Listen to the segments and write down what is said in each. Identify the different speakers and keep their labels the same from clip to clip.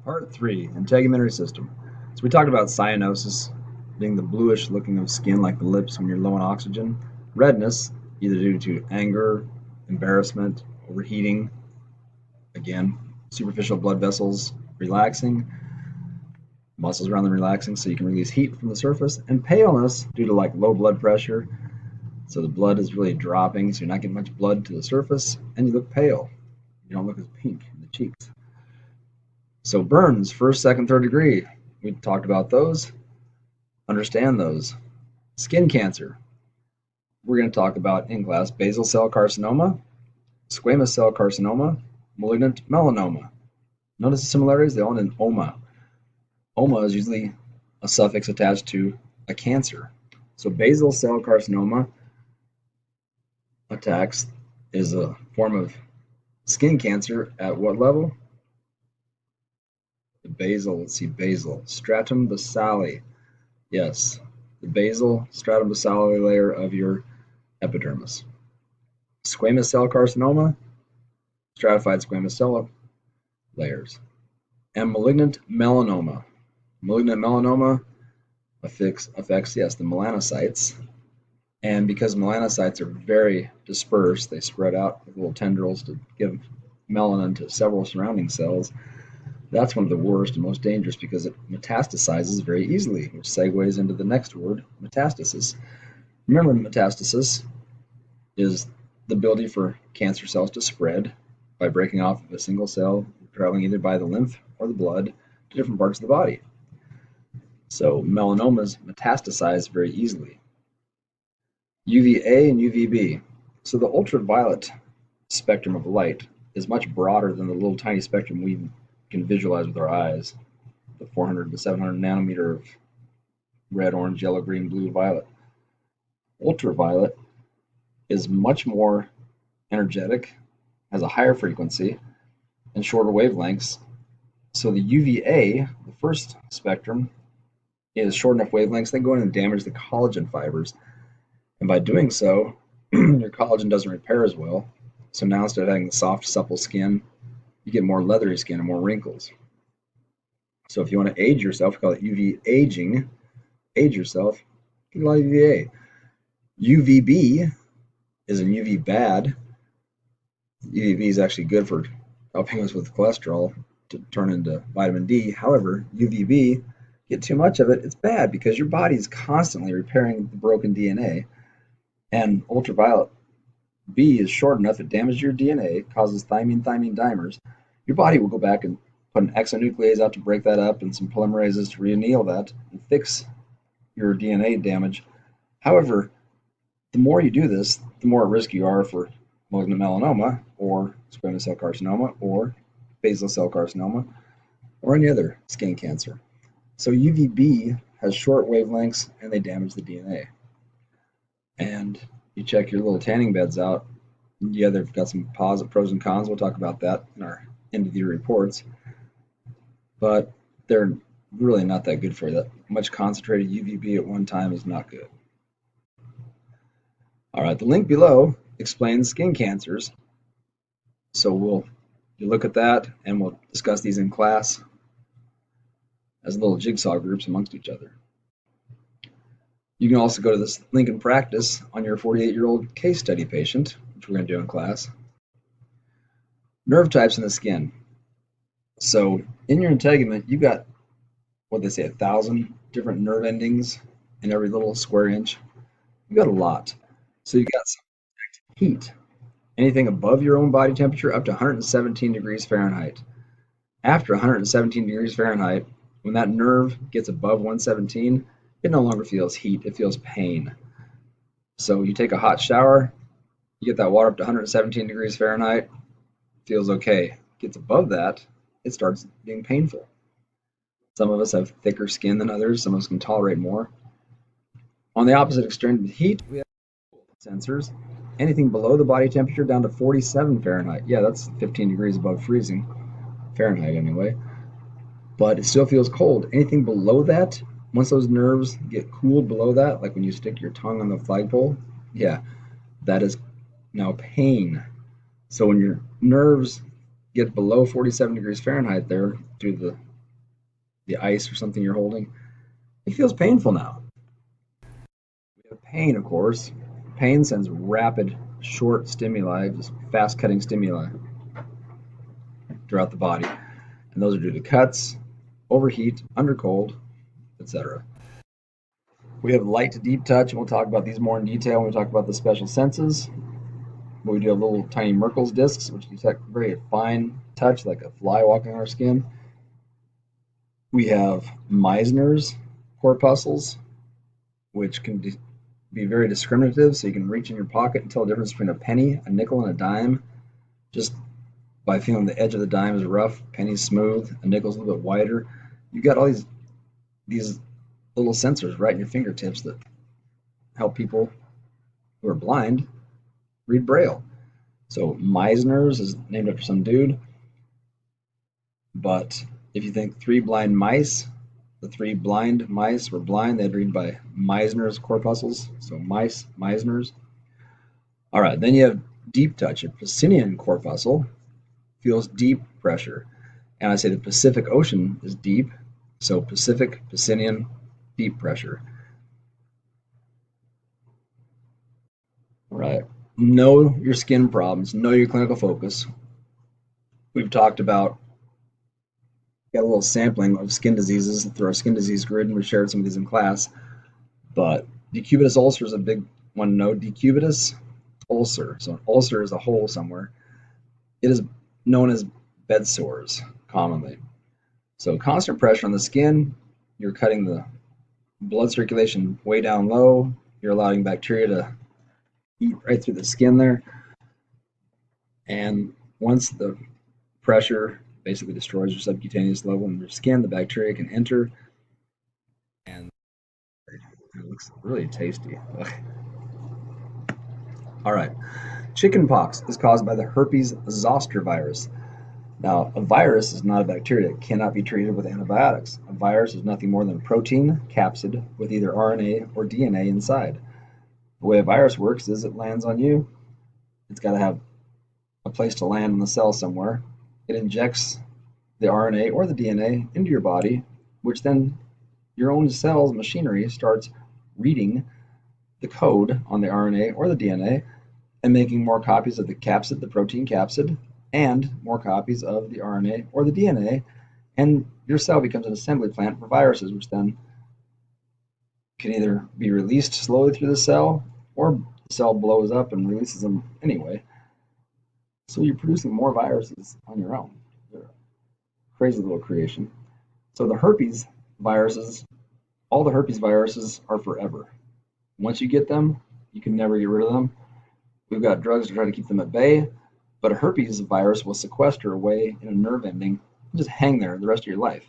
Speaker 1: Part 3, Integumentary System. So we talked about cyanosis, being the bluish looking of skin like the lips when you're low on oxygen. Redness, either due to anger, embarrassment, overheating, again, superficial blood vessels relaxing, muscles around them relaxing so you can release heat from the surface. And paleness, due to like low blood pressure, so the blood is really dropping, so you're not getting much blood to the surface, and you look pale. You don't look as pink in the cheeks. So burns, first, second, third degree. We talked about those. Understand those. Skin cancer. We're going to talk about in class basal cell carcinoma, squamous cell carcinoma, malignant melanoma. Notice the similarities? They all end in oma. Oma is usually a suffix attached to a cancer. So basal cell carcinoma attacks is a form of skin cancer at what level? The basal, let's see, basal. Stratum basale. Yes, the basal stratum basale layer of your epidermis. Squamous cell carcinoma, stratified squamous cell layers. And malignant melanoma. Malignant melanoma affects, yes, the melanocytes. And because melanocytes are very dispersed, they spread out with little tendrils to give melanin to several surrounding cells. That's one of the worst and most dangerous because it metastasizes very easily, which segues into the next word, metastasis. Remember, metastasis is the ability for cancer cells to spread by breaking off of a single cell, traveling either by the lymph or the blood to different parts of the body. So melanomas metastasize very easily. UVA and UVB. So the ultraviolet spectrum of light is much broader than the little tiny spectrum we can visualize with our eyes, the 400 to 700 nanometer of red, orange, yellow, green, blue, violet. Ultraviolet is much more energetic, has a higher frequency, and shorter wavelengths. So the UVA, the first spectrum, is short enough wavelengths, they go in and damage the collagen fibers. And by doing so, your collagen doesn't repair as well. So now instead of having the soft, supple skin, you get more leathery skin and more wrinkles. So if you want to age yourself, we call it UV aging. Age yourself, get a lot of UVA. UVB is an UV bad. UVB is actually good for helping us with cholesterol to turn into vitamin D. However, UVB, get too much of it, it's bad because your body is constantly repairing the broken DNA. And ultraviolet B is short enough, it damages your DNA, causes thymine dimers. Your body will go back and put an exonuclease out to break that up and some polymerases to re-anneal that and fix your DNA damage. However, the more you do this, the more at risk you are for malignant melanoma or squamous cell carcinoma or basal cell carcinoma or any other skin cancer. So UVB has short wavelengths and they damage the DNA. And you check your little tanning beds out. Yeah, they've got some pros and cons. We'll talk about that in our end of the year reports. But they're really not that good for you. That much concentrated UVB at one time is not good. All right, the link below explains skin cancers. So you look at that and we'll discuss these in class as little jigsaw groups amongst each other. You can also go to this link in practice on your 48-year-old case study patient, which we're going to do in class. Nerve types in the skin. So in your integument, you've got, what they say, 1,000 different nerve endings in every little square inch. You've got a lot. So you've got some heat. Anything above your own body temperature up to 117 degrees Fahrenheit. After 117 degrees Fahrenheit, when that nerve gets above 117, it no longer feels heat, it feels pain. So you take a hot shower, you get that water up to 117 degrees Fahrenheit, feels okay. Gets above that, it starts being painful. Some of us have thicker skin than others, some of us can tolerate more. On the opposite extreme of heat, we have sensors. Anything below the body temperature down to 47 Fahrenheit. Yeah, that's 15 degrees above freezing, Fahrenheit anyway. But it still feels cold. Anything below that, once those nerves get cooled below that, like when you stick your tongue on the flagpole, yeah, that is now pain. So when your nerves get below 47 degrees Fahrenheit there, due to the the ice or something you're holding, it feels painful now. We have pain, of course. Pain sends rapid, short stimuli, just fast cutting stimuli throughout the body. And those are due to cuts, overheat, undercold, etc. We have light to deep touch, and we'll talk about these more in detail when we talk about the special senses. But we do have little tiny Merkel's discs, which detect very fine touch, like a fly walking on our skin. We have Meissner's corpuscles, which can be very discriminative, so you can reach in your pocket and tell the difference between a penny, a nickel, and a dime just by feeling the edge of the dime is rough, penny's smooth, a nickel's a little bit wider. You've got all these little sensors right in your fingertips that help people who are blind read Braille. So Meissner's is named after some dude, but if you think three blind mice, the three blind mice were blind, they'd read by Meissner's corpuscles, so mice, Meissner's. All right, then you have deep touch. A Pacinian corpuscle feels deep pressure, and I say the Pacific Ocean is deep, so Pacific, Pacinian, deep pressure. All right, know your skin problems, know your clinical focus. We've talked about, got a little sampling of skin diseases through our skin disease grid, and we shared some of these in class. But decubitus ulcer is a big one to know. Decubitus ulcer. So an ulcer is a hole somewhere. It is known as bed sores commonly. So constant pressure on the skin, you're cutting the blood circulation way down low. You're allowing bacteria to eat right through the skin there. And once the pressure basically destroys your subcutaneous level in your skin, the bacteria can enter, and it looks really tasty. All right. Chickenpox is caused by the herpes zoster virus. Now, a virus is not a bacteria. It cannot be treated with antibiotics. A virus is nothing more than a protein capsid with either RNA or DNA inside. The way a virus works is it lands on you. It's got to have a place to land in the cell somewhere. It injects the RNA or the DNA into your body, which then your own cell's machinery starts reading the code on the RNA or the DNA and making more copies of the capsid, the protein capsid, and more copies of the RNA or the DNA, and your cell becomes an assembly plant for viruses, which then can either be released slowly through the cell, or the cell blows up and releases them anyway. So you're producing more viruses on your own. They're a crazy little creation. So the herpes viruses, all the herpes viruses are forever. Once you get them, you can never get rid of them. We've got drugs to try to keep them at bay, but a herpes virus will sequester away in a nerve ending and just hang there the rest of your life.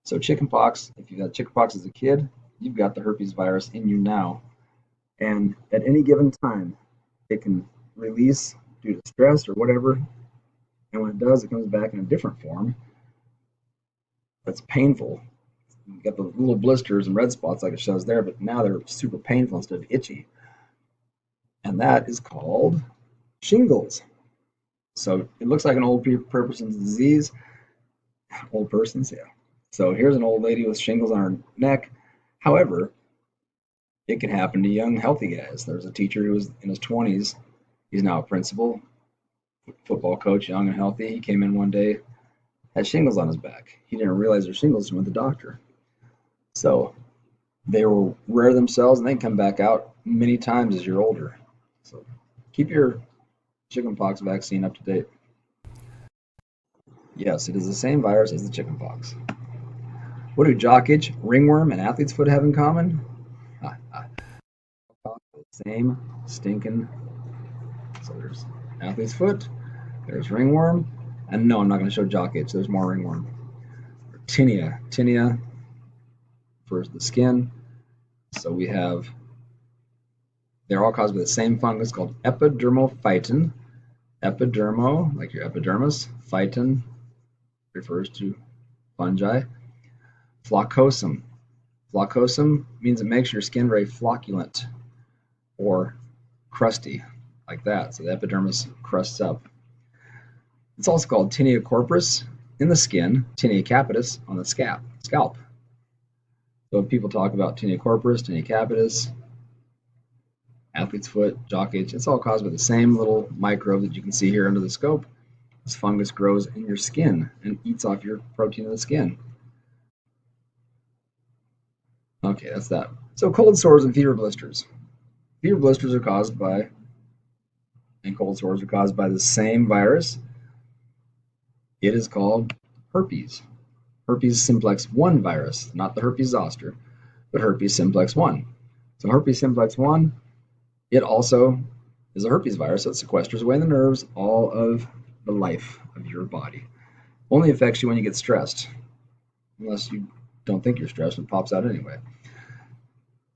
Speaker 1: So chickenpox, if you've had chickenpox as a kid, you've got the herpes virus in you now. And at any given time, it can release due to stress or whatever. And when it does, it comes back in a different form that's painful. You get the little blisters and red spots like it shows there, but now they're super painful instead of itchy. And that is called shingles. So it looks like an old person's disease. Old person's, yeah. So here's an old lady with shingles on her neck. However, it can happen to young, healthy guys. There's a teacher who was in his 20s. He's now a principal, football coach, young and healthy. He came in one day, had shingles on his back. He didn't realize there's shingles and went to the doctor. So they will rear themselves and they can come back out many times as you're older. So keep your chickenpox vaccine up to date. Yes, it is the same virus as the chickenpox. What do jock itch, ringworm, and athlete's foot have in common? Same stinking. So there's athlete's foot, there's ringworm, and no, I'm not going to show jock itch. There's more ringworm. Tinea. Tinea for the skin. So we have, they're all caused by the same fungus called epidermophyton. Epidermo, like your epidermis. Phyton refers to fungi. Floccosum. Floccosum means it makes your skin very flocculent or crusty, like that. So the epidermis crusts up. It's also called tinea corporis in the skin, tinea capitis on the scalp. scalp. So if people talk about tinea corporis, tinea capitis, athlete's foot, jock itch, it's all caused by the same little microbe that you can see here under the scope. This fungus grows in your skin and eats off your protein in the skin. Okay, that's that. So cold sores and fever blisters. Fever blisters are caused by, and cold sores are caused by the same virus. It is called herpes. Herpes simplex 1 virus, not the herpes zoster, but herpes simplex 1. So herpes simplex 1, it also is a herpes virus that sequesters away in the nerves all of the life of your body. Only affects you when you get stressed, unless you don't think you're stressed and it pops out anyway.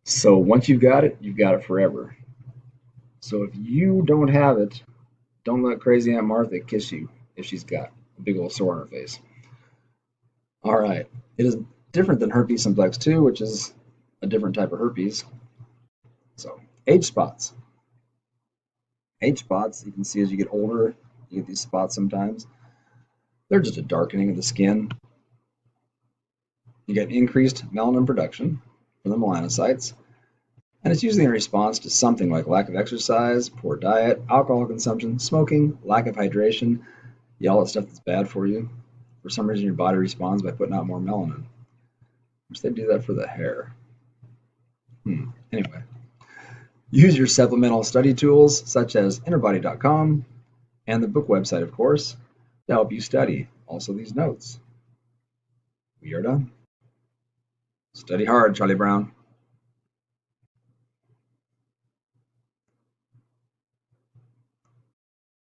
Speaker 1: So once you've got it forever. So if you don't have it, don't let crazy Aunt Martha kiss you if she's got a big old sore on her face. All right. It is different than herpes simplex 2, which is a different type of herpes. So age spots. Age spots, you can see as you get older, you get these spots sometimes. They're just a darkening of the skin. You get increased melanin production from the melanocytes. And it's usually in response to something like lack of exercise, poor diet, alcohol consumption, smoking, lack of hydration, all that stuff that's bad for you. For some reason, your body responds by putting out more melanin. Which they do that for the hair. Anyway, use your supplemental study tools such as interbody.com and the book website, of course, to help you study. Also, these notes. We are done. Study hard, Charlie Brown.